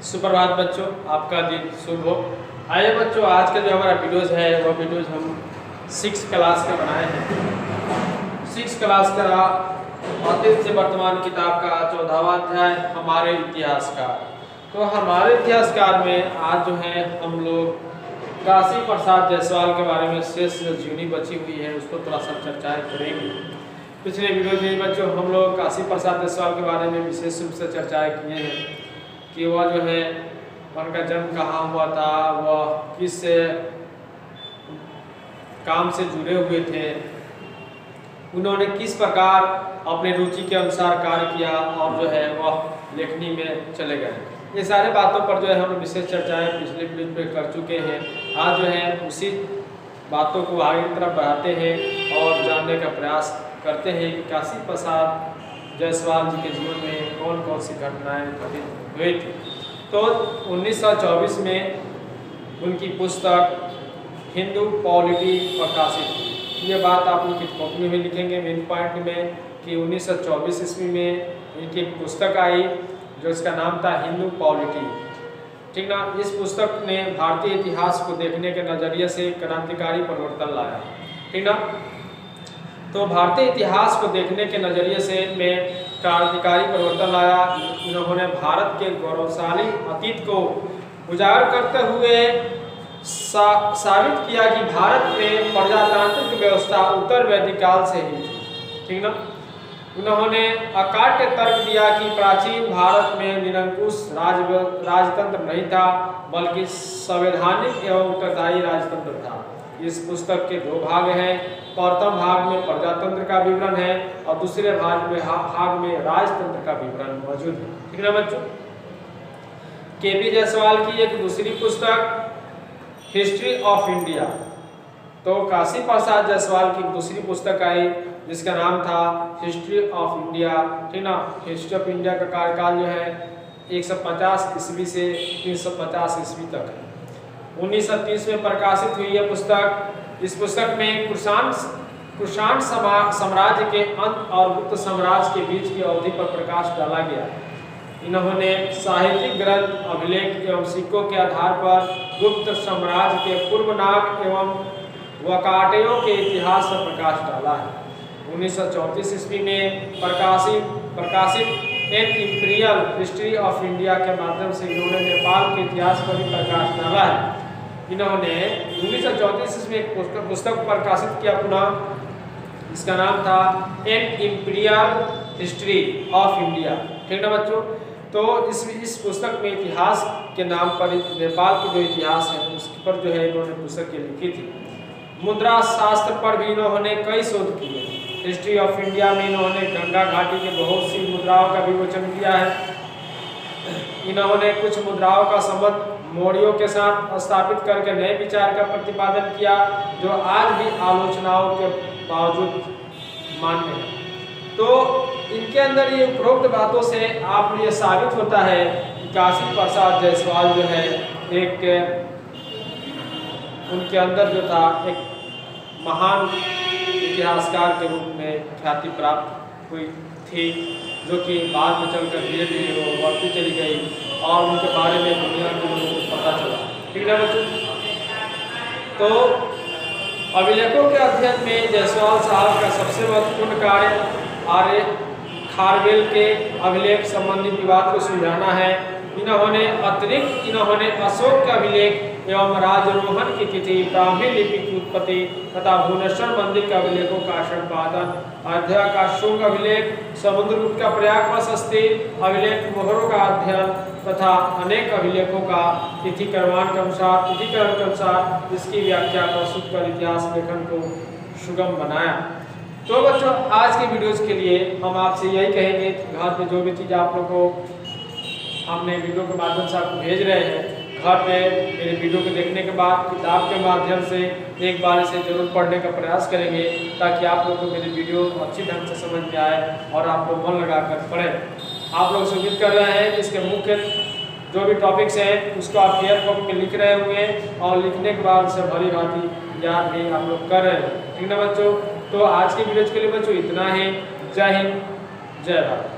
सुप्रभात बच्चों, आपका दिन शुभ हो। आइए बच्चों, आज का जो हमारा वीडियोज़ है वो वीडियोज़ हम 6 क्लास के बनाए हैं। 6 क्लास का अतीत से वर्तमान किताब का 14वां अध्याय हमारे इतिहासकार। तो हमारे इतिहासकार में आज जो है हम लोग काशी प्रसाद जायसवाल के बारे में शेष जो जीवनी बची हुई है उसको थोड़ा सा चर्चाएँ करेंगे। पिछले वीडियो में बच्चों हम लोग काशी प्रसाद जायसवाल के बारे में विशेष रूप से चर्चाएँ किए हैं कि वह जो है उनका जन्म कहाँ हुआ था, वह किस काम से जुड़े हुए थे, उन्होंने किस प्रकार अपने रुचि के अनुसार कार्य किया और जो है वह लेखनी में चले गए। ये सारे बातों पर जो है हम विशेष चर्चाएं पिछले वीडियो में कर चुके हैं। आज जो है उसी बातों को आगे की तरफ बढ़ाते हैं और जानने का प्रयास करते हैं कि काशी प्रसाद जायसवाल जी के जीवन में कौन कौन सी घटनाएं घटित हुई थी। तो 1924 में उनकी पुस्तक हिंदू पॉलिटी प्रकाशित हुई। ये बात आप लोग की कॉपी में लिखेंगे मेन पॉइंट में कि 1924 ईस्वी में इनकी पुस्तक आई जो इसका नाम था हिंदू पॉलिटी। ठीक ना। इस पुस्तक ने भारतीय इतिहास को देखने के नज़रिए से क्रांतिकारी परिवर्तन लाया। ठीक ना। तो भारतीय इतिहास को देखने के नज़रिए से में क्रांतिकारी परिवर्तन लाया। उन्होंने भारत के गौरवशाली अतीत को उजागर करते हुए साबित किया कि भारत में प्रजातांत्रिक व्यवस्था उत्तर वैदिक काल से ही थी। ठीक ना। उन्होंने अकाट्य तर्क दिया कि प्राचीन भारत में निरंकुश राजतंत्र नहीं था बल्कि संवैधानिक एवं उत्तरदायी राजतंत्र था। इस पुस्तक के 2 भाग हैं। प्रथम भाग में प्रजातंत्र का विवरण है और दूसरे भाग में राजतंत्र का विवरण मौजूद है। ठीक है बच्चों। के.पी. जायसवाल की एक दूसरी पुस्तक हिस्ट्री ऑफ इंडिया। तो काशी प्रसाद जायसवाल की दूसरी पुस्तक आई जिसका नाम था हिस्ट्री ऑफ इंडिया। ठीक ना। हिस्ट्री ऑफ इंडिया का कार्यकाल जो है 150 ईस्वी से 350 ईस्वी तक है। 1930 में प्रकाशित हुई यह पुस्तक। इस पुस्तक में कुषाण साम्राज्य के अंत और गुप्त साम्राज्य के बीच की अवधि पर प्रकाश डाला गया। इन्होंने साहित्यिक ग्रंथ, अभिलेख एवं सिक्कों के आधार पर गुप्त साम्राज्य के पूर्वनाग एवं वकाटयों के इतिहास पर प्रकाश डाला है। 1934 ईस्वी में प्रकाशित an imperial history of India के माध्यम से इन्होंने नेपाल के इतिहास पर भी प्रकाश डाला है। इन्होंने 1934 ईस्वी में एक पुस्तक प्रकाशित किया पुनः। इसका नाम था an imperial history of India. ठीक ना बच्चों। तो इस पुस्तक में इतिहास के नाम पर नेपाल के जो इतिहास है उस पर जो है इन्होंने पुस्तक लिखी थी। मुद्रा शास्त्र पर भी इन्होंने कई शोध किए। हिस्ट्री ऑफ इंडिया में इन्होंने गंगा घाटी के बहुत सी मुद्राओं का विमोचन किया है। इन्होंने कुछ मुद्राओं का संबंध मौर्यों के साथ स्थापित करके नए विचार का प्रतिपादन किया जो आज भी आलोचनाओं के बावजूद मान्य है। तो इनके अंदर ये उपरोक्त बातों से आप ये साबित होता है कि काशी प्रसाद जायसवाल जो है एक उनके अंदर जो था एक महान इतिहासकार के रूप में ख्याति प्राप्त हुई थी जो कि बाद में चलकर धीरे धीरे वो बढ़ती चली गई और उनके बारे में दुनिया के लोगों को पता चला। ठीक है बच्चों। तो अभिलेखों के अध्ययन में जायसवाल साहब का सबसे महत्वपूर्ण कार्य आर्य खारवेल के अभिलेख संबंधी विवाद को सुलझाना है। इन्होंने अशोक के अभिलेख एवं राजरोहण की तिथि, ब्राह्मी लिपि की उत्पत्ति तथा भुवनेश्वर मंदिर के अभिलेखों का संपादन, अयोध्या का शुंग अभिलेख, समुद्रगुप्त का प्रयागराज स्थित अभिलेख, मोहरों का अध्ययन तथा अनेक अभिलेखों का तिथिकरण के अनुसार इसकी व्याख्या प्रस्तुत कर इतिहास लेखन को सुगम बनाया। तो बच्चों, आज के वीडियोज़ के लिए हम आपसे यही कहेंगे कि घर पे जो भी चीज़ आप लोग को हमने वीडियो के माध्यम से आपको भेज रहे हैं, घर पे मेरे वीडियो को देखने के बाद किताब के माध्यम से एक बार इसे जरूर पढ़ने का प्रयास करेंगे ताकि आप लोग को मेरी वीडियो अच्छी ढंग से समझ में आए और आप लोग मन लगा कर पढ़ें। आप लोग से उम्मीद कर रहे हैं कि इसके मुख्य जो भी टॉपिक्स हैं उसको आप क्लियर कॉपी में लिख रहे होंगे और लिखने के बाद उसे भली भांति याद भी आप लोग कर रहे हैं। ठीक ना बच्चों। तो आज के वीडियो के लिए बच्चों इतना ही। जय हिंद, जय भारत।